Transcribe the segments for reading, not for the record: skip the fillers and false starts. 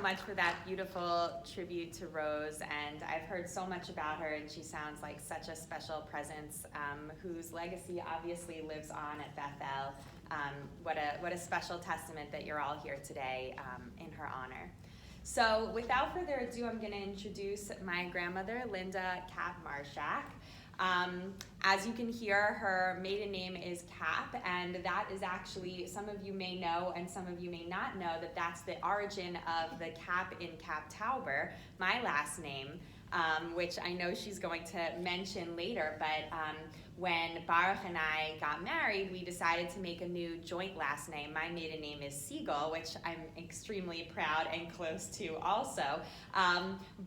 much for that beautiful tribute to Rose, and I've heard so much about her, and she sounds like such a special presence whose legacy obviously lives on at Bethel. What a special testament that you're all here today in her honor. So without further ado, I'm going to introduce my grandmother, Linda Capp Marshak. As you can hear, her maiden name is Capp, and that is actually, some of you may know and some of you may not know, that that's the origin of the Capp in Capp Tauber, my last name, which I know she's going to mention later, but when Baruch and I got married, we decided to make a new joint last name. My maiden name is Siegel, which I'm extremely proud and close to also.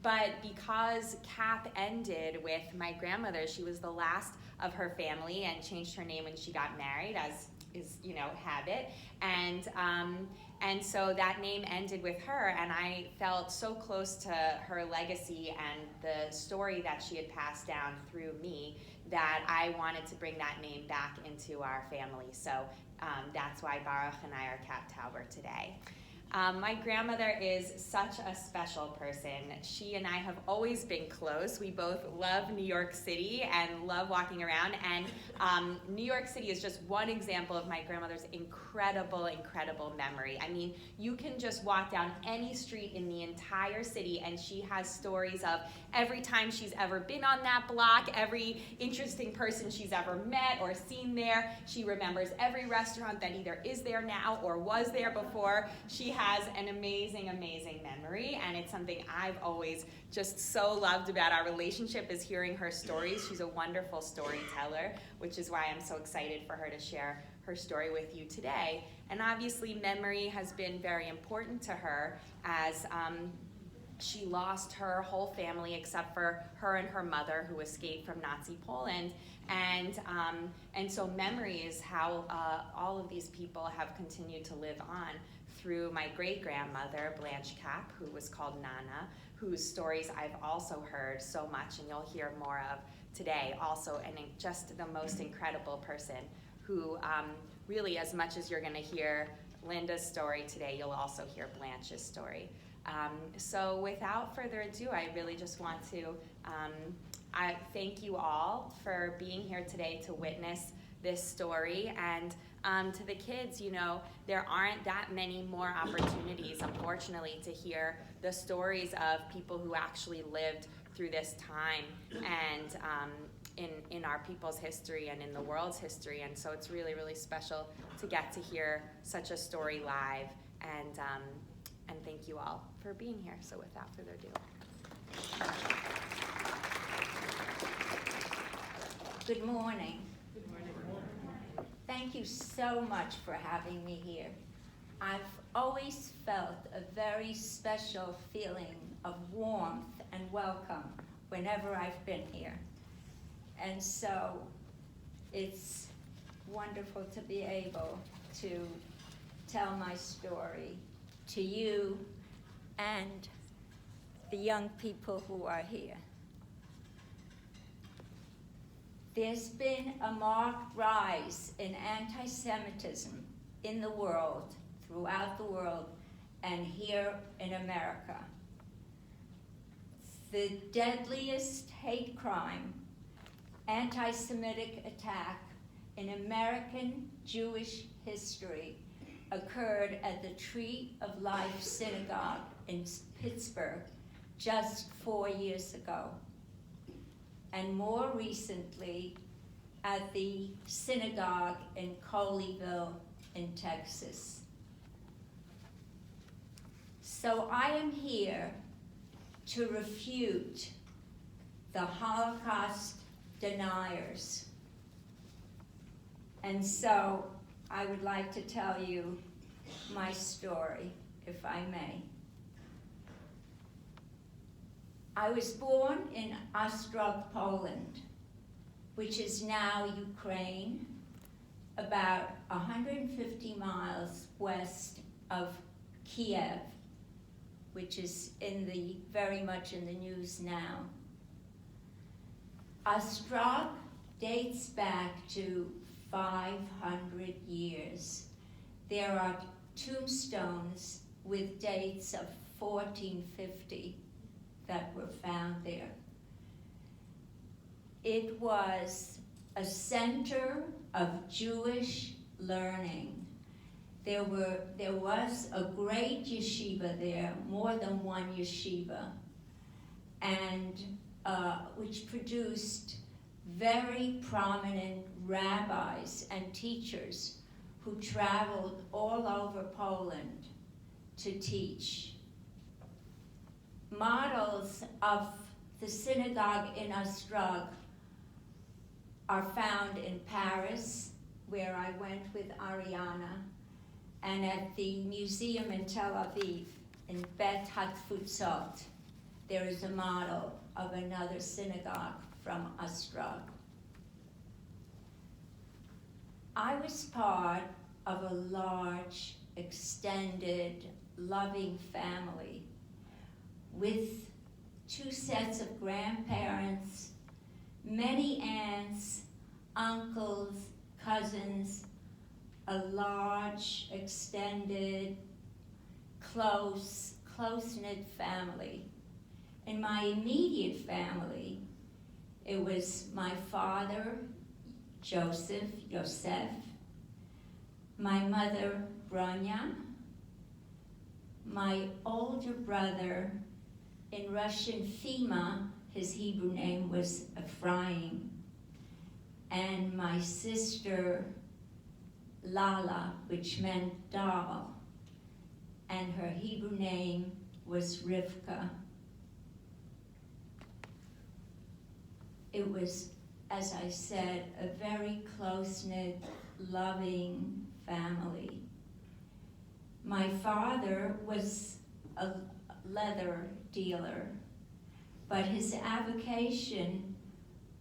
But because Capp ended with my grandmother, she was the last of her family and changed her name when she got married, as is, habit. And so that name ended with her, and I felt so close to her legacy and the story that she had passed down through me that I wanted to bring that name back into our family. So that's why Baruch and I are Capp Tauber today. My grandmother is such a special person. She and I have always been close. We both love New York City and love walking around. And New York City is just one example of my grandmother's incredible, incredible memory. I mean, you can just walk down any street in the entire city and she has stories of every time she's ever been on that block, every interesting person she's ever met or seen there. She remembers every restaurant that either is there now or was there before. She has an amazing, amazing memory, and it's something I've always just so loved about our relationship is hearing her stories. She's a wonderful storyteller, which is why I'm so excited for her to share her story with you today. And obviously memory has been very important to her as she lost her whole family except for her and her mother who escaped from Nazi Poland. And so memory is how all of these people have continued to live on through my great-grandmother, Blanche Capp, who was called Nana, whose stories I've also heard so much, and you'll hear more of today. Also, and just the most incredible person who really, as much as you're going to hear Linda's story today, you'll also hear Blanche's story. So without further ado, I really just want to I thank you all for being here today to witness this story. And to the kids, there aren't that many more opportunities, unfortunately, to hear the stories of people who actually lived through this time and in our people's history and in the world's history. And so it's really, really special to get to hear such a story live. And thank you all for being here. So without further ado. Good morning. Thank you so much for having me here. I've always felt a very special feeling of warmth and welcome whenever I've been here. And so it's wonderful to be able to tell my story to you and the young people who are here. There's been a marked rise in anti-Semitism in the world, throughout the world, and here in America. The deadliest hate crime, anti-Semitic attack in American Jewish history occurred at the Tree of Life Synagogue in Pittsburgh just 4 years ago. And more recently at the synagogue in Colleyville in Texas. So I am here to refute the Holocaust deniers. And so I would like to tell you my story, if I may. I was born in Ostrog, Poland, which is now Ukraine, about 150 miles west of Kiev, which is very much in the news now. Ostrog dates back to 500 years. There are tombstones with dates of 1450 that were found there. It was a center of Jewish learning. There was a great yeshiva there, more than one yeshiva, and which produced very prominent rabbis and teachers who traveled all over Poland to teach. Models of the synagogue in Ostrog are found in Paris, where I went with Ariana, and at the museum in Tel Aviv, in Bet Hatfutzot, there is a model of another synagogue from Ostrog. I was part of a large, extended, loving family with 2 sets of grandparents, many aunts, uncles, cousins, a large, extended, close-knit family. In my immediate family, it was my father, Yosef, my mother, Bronya, my older brother, in Russian, Fima, his Hebrew name was Ephraim, and my sister, Lala, which meant doll, and her Hebrew name was Rivka. It was, as I said, a very close-knit, loving family. My father was a leather dealer, but his avocation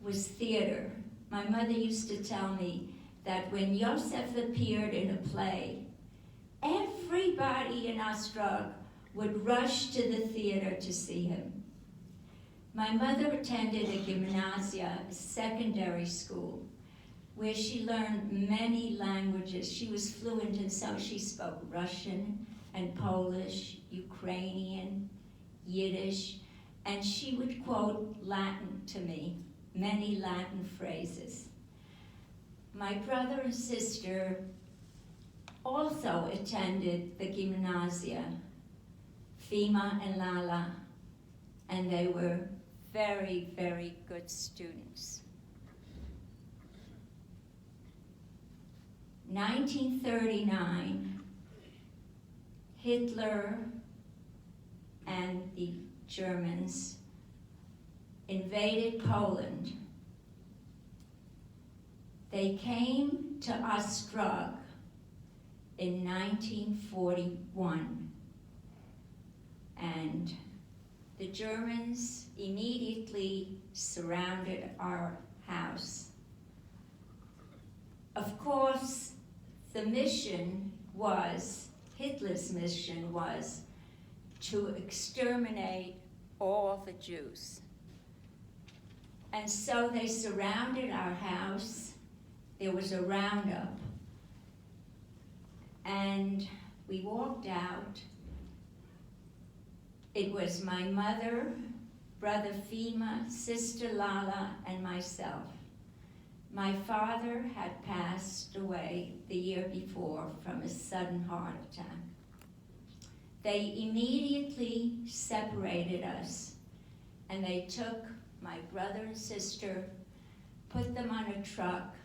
was theater. My mother used to tell me that when Yosef appeared in a play, everybody in Ostrog would rush to the theater to see him. My mother attended a gymnasia, a secondary school, where she learned many languages. She was fluent in some. She spoke Russian and Polish, Ukrainian, Yiddish, and she would quote Latin to me, many Latin phrases. My brother and sister also attended the gymnasia, Fima and Lala, and they were very, very good students. 1939, Hitler and the Germans invaded Poland. They came to Ostrog in 1941, and the Germans immediately surrounded our house. Of course, the mission was, Hitler's mission was, to exterminate all the Jews. And so they surrounded our house. There was a roundup. And we walked out. It was my mother, brother Fima, sister Lala, and myself. My father had passed away the year before from a sudden heart attack. They immediately separated us, and they took my brother and sister, put them on a truck,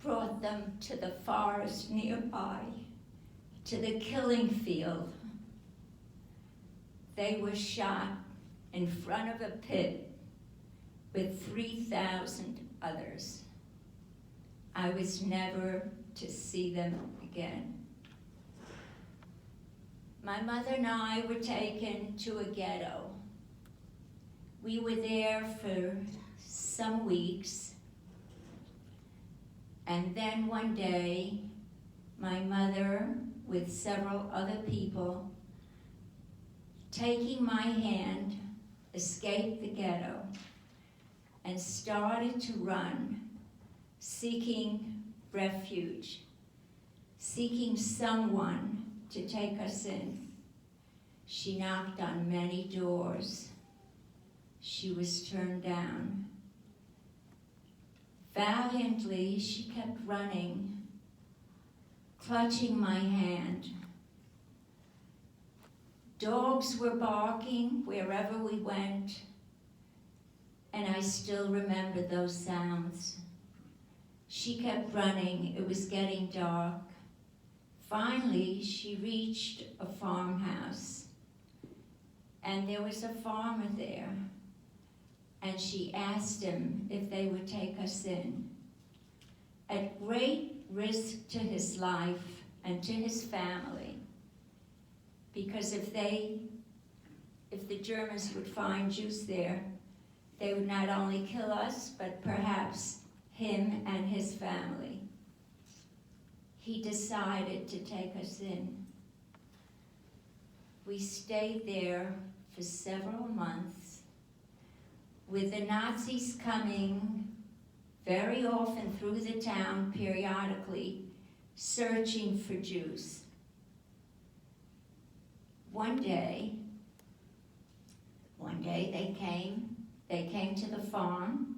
brought them to the forest nearby, to the killing field. They were shot in front of a pit with 3,000 others. I was never to see them again. My mother and I were taken to a ghetto. We were there for some weeks, and then one day, my mother, with several other people, taking my hand, escaped the ghetto and started to run, seeking refuge, seeking someone to take us in. She knocked on many doors. She was turned down. Valiantly, she kept running, clutching my hand. Dogs were barking wherever we went, and I still remember those sounds. She kept running. It was getting dark. Finally, she reached a farmhouse, and there was a farmer there, and she asked him if they would take us in. At great risk to his life and to his family, because if the Germans would find Jews there, they would not only kill us, but perhaps him and his family. He decided to take us in. We stayed there for several months, with the Nazis coming very often through the town periodically, searching for Jews. One day they came to the farm.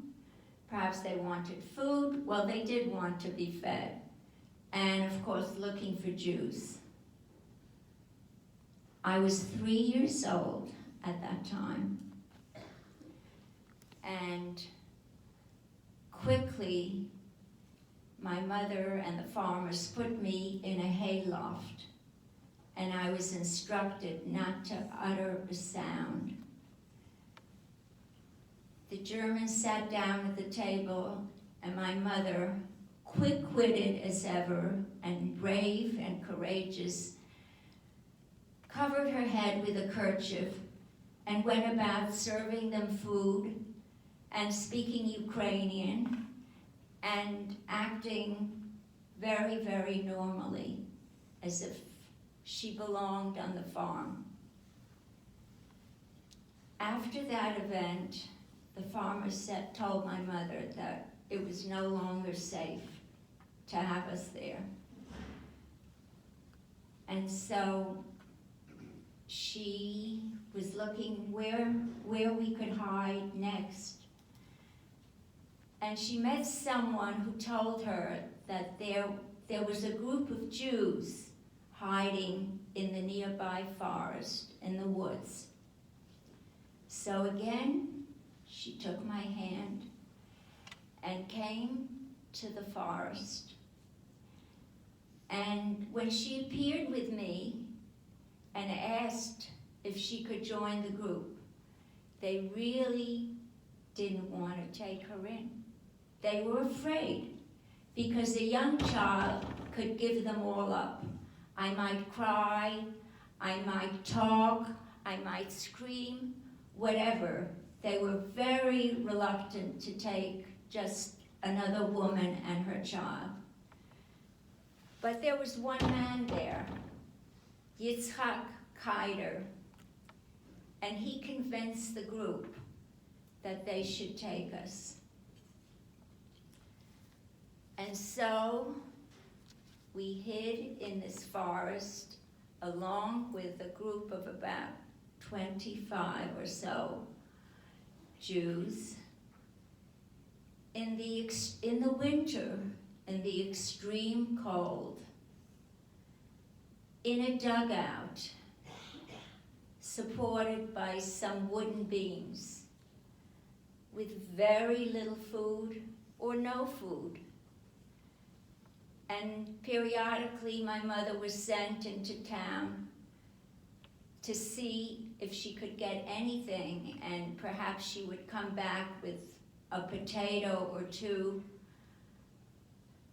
Perhaps they wanted food. Well, they did want to be fed. And of course, looking for Jews. I was 3 years old at that time. And quickly, my mother and the farmers put me in a hayloft, and I was instructed not to utter a sound. The Germans sat down at the table, and my mother, quick-witted as ever, and brave and courageous, covered her head with a kerchief and went about serving them food and speaking Ukrainian and acting very, very normally, as if she belonged on the farm. After that event, the farmers told my mother that it was no longer safe to have us there. And so she was looking where we could hide next. And she met someone who told her that there was a group of Jews hiding in the nearby forest, in the woods. So again, she took my hand and came to the forest. And when she appeared with me and asked if she could join the group, they really didn't want to take her in. They were afraid, because a young child could give them all up. I might cry, I might talk, I might scream, whatever. They were very reluctant to take just another woman and her child. But there was one man there, Yitzhak Kaider, and he convinced the group that they should take us. And so we hid in this forest along with a group of about 25 or so Jews in the winter, in the extreme cold, in a dugout supported by some wooden beams with very little food or no food. And periodically my mother was sent into town to see if she could get anything, and perhaps she would come back with a potato or two.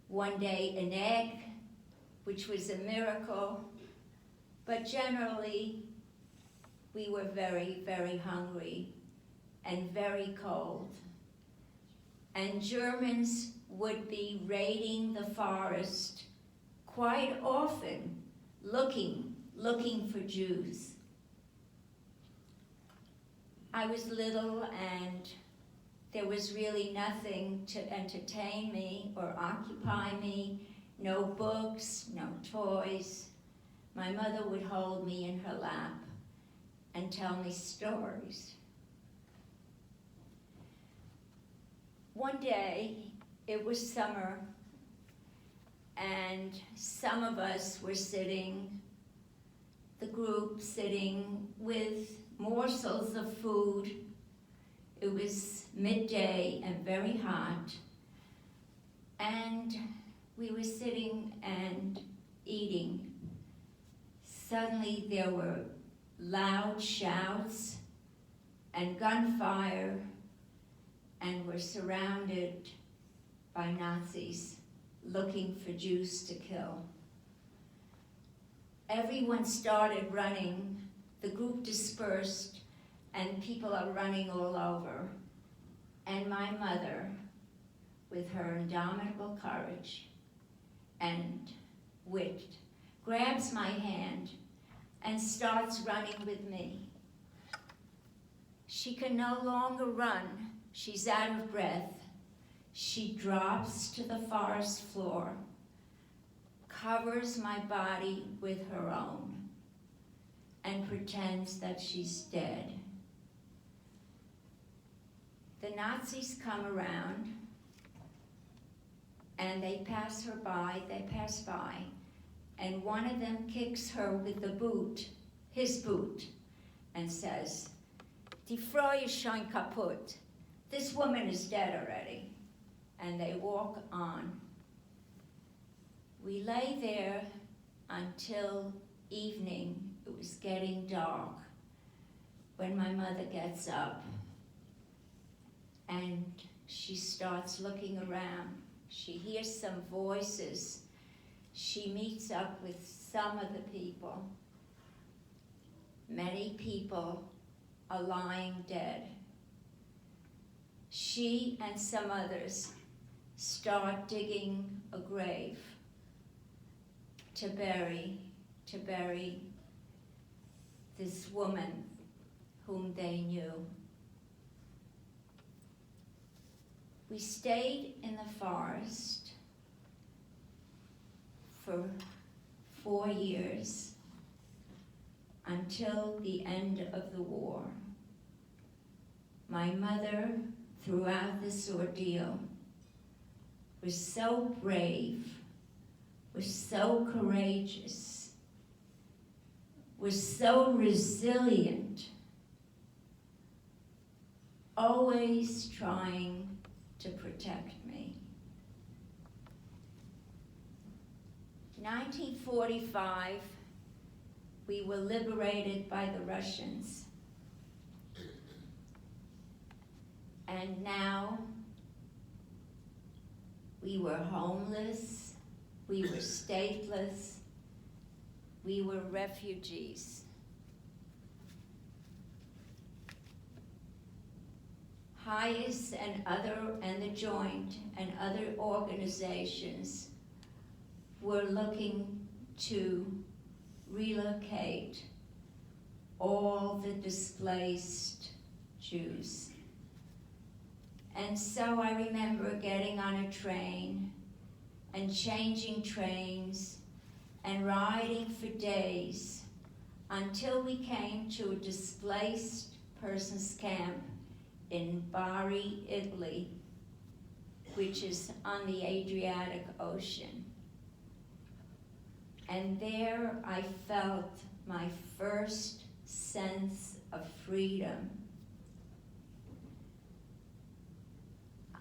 One day an egg, which was a miracle, but generally we were very, very hungry and very cold. And Germans would be raiding the forest quite often, looking for Jews. I was little, and there was really nothing to entertain me or occupy me, no books, no toys. my mother would hold me in her lap and tell me stories. One day, it was summer, and some of us were sitting, the group sitting with morsels of food. It was midday and very hot, and we were sitting and eating. Suddenly there were loud shouts and gunfire, and we're surrounded by Nazis looking for Jews to kill. Everyone started running, the group dispersed, and people are running all over. And my mother, with her indomitable courage and wit, grabs my hand and starts running with me. She can no longer run. She's out of breath. She drops to the forest floor, covers my body with her own, and pretends that she's dead. The Nazis come around, and they pass by, and one of them kicks her with the boot, his boot, and says, "Die Frau ist schon kaputt. This woman is dead already." And they walk on. We lay there until evening. It was getting dark when my mother gets up and she starts looking around. She hears some voices. She meets up with some of the people. Many people are lying dead. She and some others start digging a grave to bury this woman whom they knew. We stayed in the forest for 4 years until the end of the war. My mother, throughout this ordeal, was so brave, was so courageous, was so resilient, always trying to protect me. 1945, we were liberated by the Russians. And now, we were homeless, we were stateless, we were refugees. HIAS and the Joint and other organizations were looking to relocate all the displaced Jews. And so I remember getting on a train and changing trains and riding for days until we came to a displaced persons camp in Bari, Italy, which is on the Adriatic Ocean. And there I felt my first sense of freedom.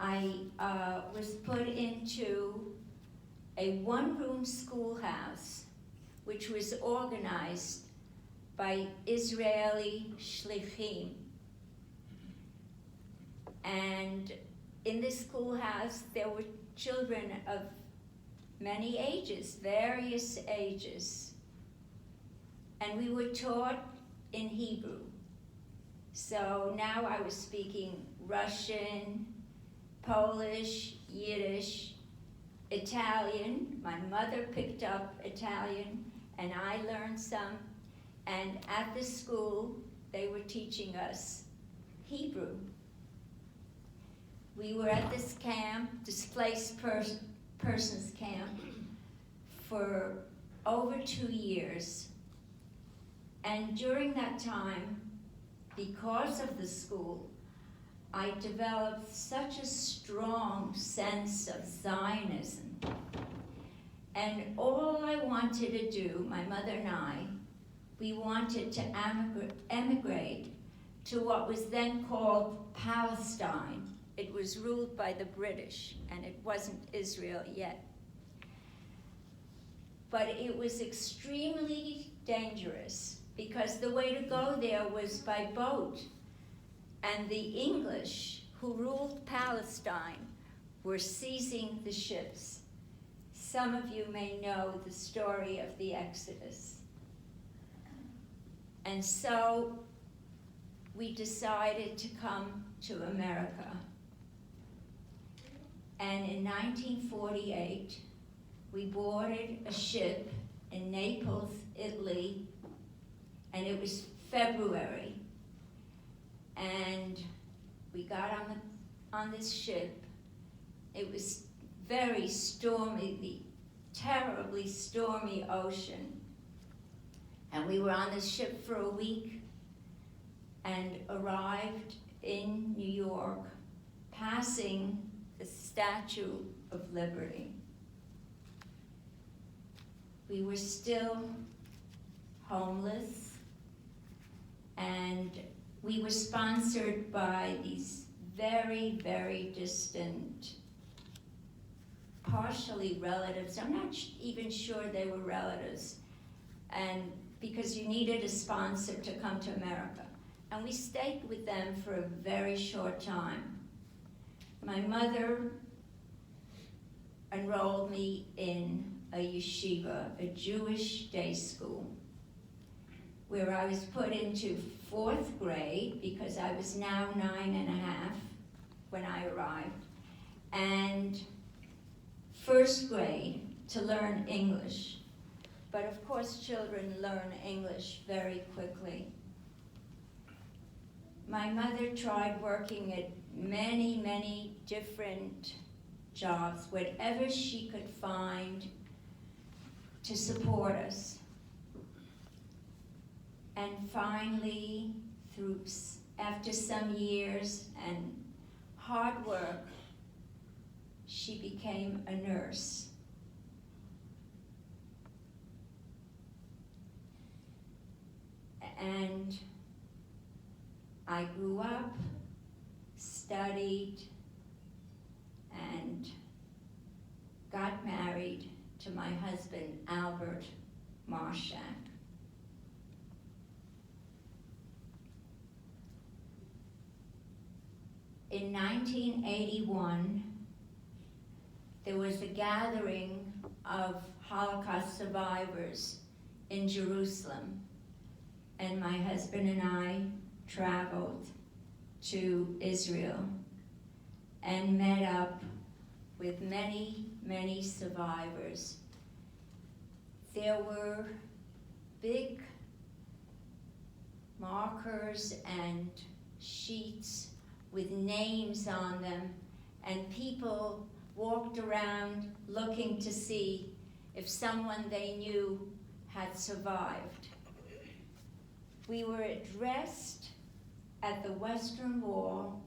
I was put into a one-room schoolhouse, which was organized by Israeli shlichim. And in this schoolhouse, there were children of many ages, various ages. And we were taught in Hebrew. So now I was speaking Russian, Polish, Yiddish, Italian. My mother picked up Italian, and I learned some. And at the school, they were teaching us Hebrew. We were at this camp, displaced persons camp, for over 2 years. And during that time, because of the school, I developed such a strong sense of Zionism. And all I wanted to do, my mother and I, we wanted to emigrate to what was then called Palestine. It was ruled by the British, and it wasn't Israel yet. But it was extremely dangerous because the way to go there was by boat. And the English, who ruled Palestine, were seizing the ships. Some of you may know the story of the Exodus. And so we decided to come to America. And in 1948, we boarded a ship in Naples, Italy, and it was February. And we got on this ship. It was very stormy, the terribly stormy ocean. And we were on this ship for a week and arrived in New York, passing the Statue of Liberty. We were still homeless, and we were sponsored by these very, very distant, partially relatives. I'm not even sure they were relatives, and because you needed a sponsor to come to America. And we stayed with them for a very short time. My mother enrolled me in a yeshiva, a Jewish day school, where I was put into 4th grade, because I was now 9.5 when I arrived, and 1st grade to learn English. But of course, children learn English very quickly. My mother tried working at many, many different jobs, whatever she could find to support us. And finally, after some years and hard work, she became a nurse. And I grew up, studied, and got married to my husband, Albert Marshak. In 1981, there was a gathering of Holocaust survivors in Jerusalem, and my husband and I traveled to Israel and met up with many, many survivors. There were big markers and sheets with names on them, and people walked around looking to see if someone they knew had survived. We were addressed at the Western Wall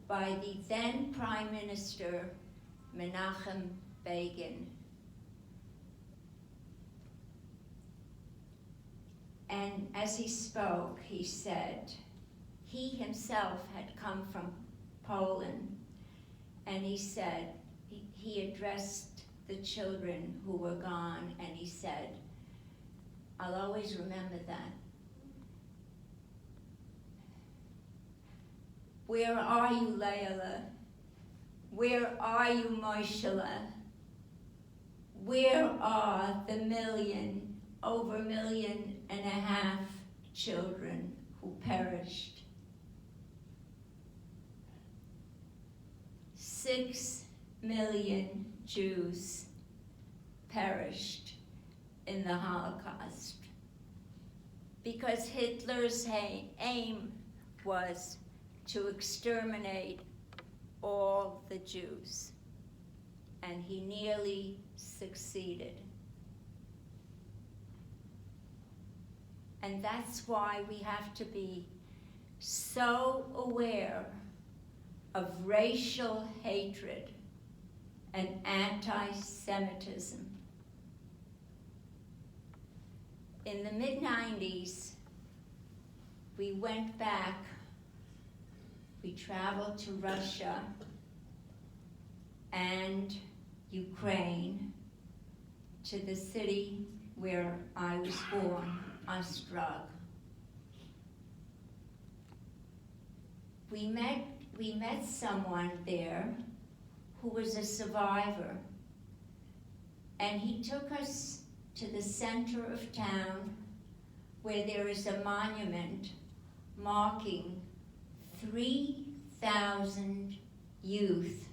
by the then Prime Minister, Menachem Begin. And as he spoke, he said, he himself had come from Poland, and he said, he addressed the children who were gone, and he said, I'll always remember that. Where are you, Layla? Where are you, Moshela? Where are the over 1.5 million children who perished? 6 million Jews perished in the Holocaust because Hitler's aim was to exterminate all the Jews, and he nearly succeeded. And that's why we have to be so aware of racial hatred and anti-Semitism. In the mid-90s, we went back, we traveled to Russia and Ukraine, to the city where I was born, Ostrog. We met someone there who was a survivor, and he took us to the center of town where there is a monument marking 3,000 youth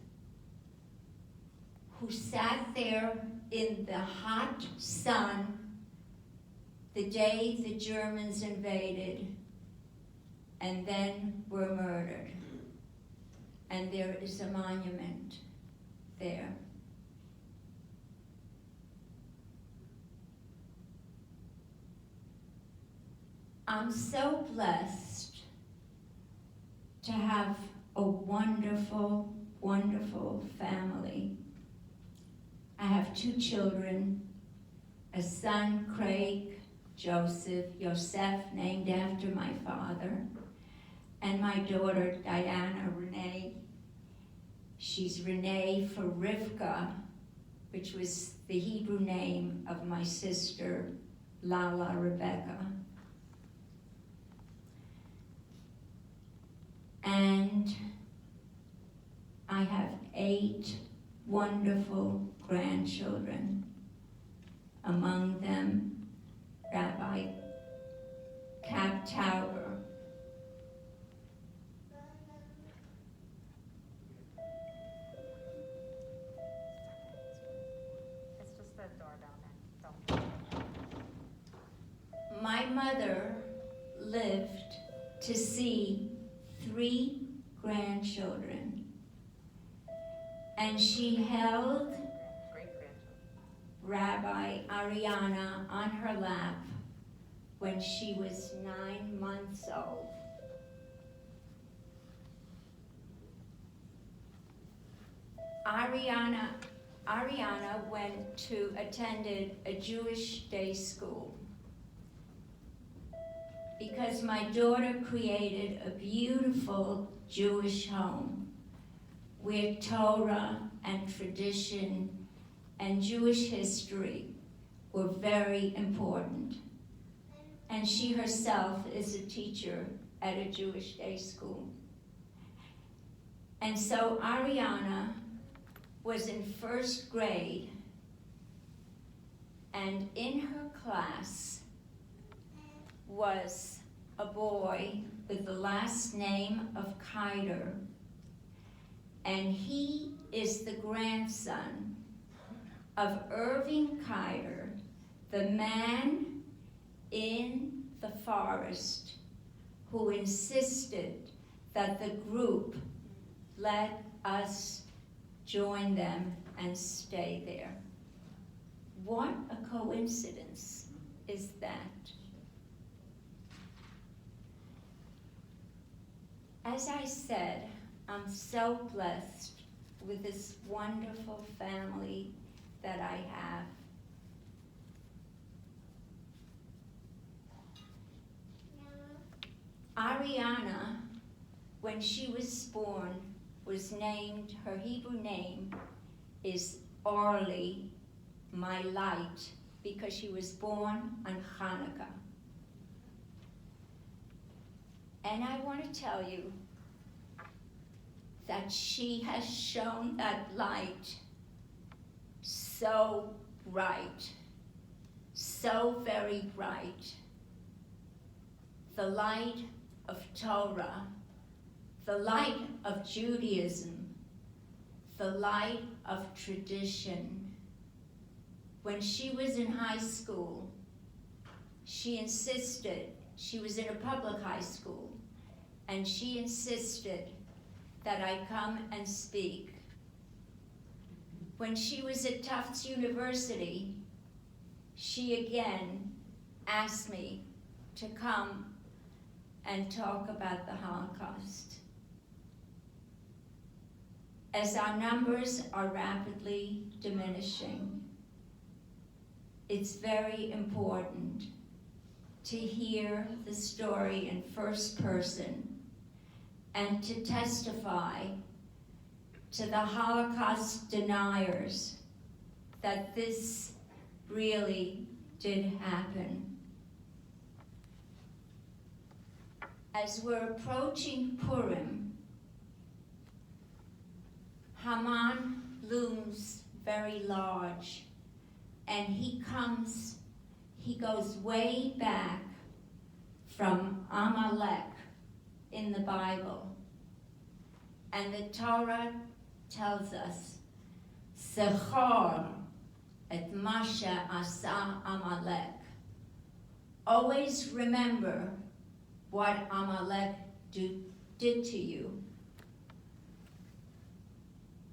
who sat there in the hot sun the day the Germans invaded and then were murdered. And there is a monument there. I'm so blessed to have a wonderful, wonderful family. I have 2 children, a son, Craig Joseph, Yosef, named after my father, and my daughter, Diana Renee. She's Renee for Rivka, which was the Hebrew name of my sister, Lala Rebecca. And I have 8 wonderful grandchildren. Among them, Rabbi Capp Tower. It's just the doorbell then. Don't. My mother lived to see 3 grandchildren, and she held Rabbi Ariana on her lap when she was 9 months old. Ariana attended a Jewish day school because my daughter created a beautiful Jewish home where Torah and tradition and Jewish history were very important. And she herself is a teacher at a Jewish day school. And so Ariana was in 1st grade, and in her class was a boy with the last name of Kaider, and he is the grandson of Irving Kaider, the man in the forest who insisted that the group let us join them and stay there. What a coincidence is that? As I said, I'm so blessed with this wonderful family that I have. Ariana, when she was born, was named, her Hebrew name is Orly, my light, because she was born on Hanukkah. And I want to tell you that she has shown that light so bright, so very bright. The light of Torah, the light of Judaism, the light of tradition. When she was in high school, she insisted, she was in a public high school, and she insisted that I come and speak. When she was at Tufts University, she again asked me to come and talk about the Holocaust. As our numbers are rapidly diminishing, it's very important to hear the story in first person and to testify to the Holocaust deniers that this really did happen. As we're approaching Purim, Haman looms very large, and he goes way back from Amalek in the Bible. And the Torah tells us, Zechor et Masha asa Amalek. Always remember what Amalek did to you.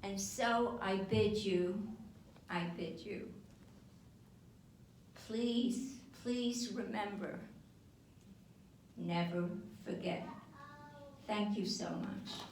And so I bid you, please, please remember, never forget. Thank you so much.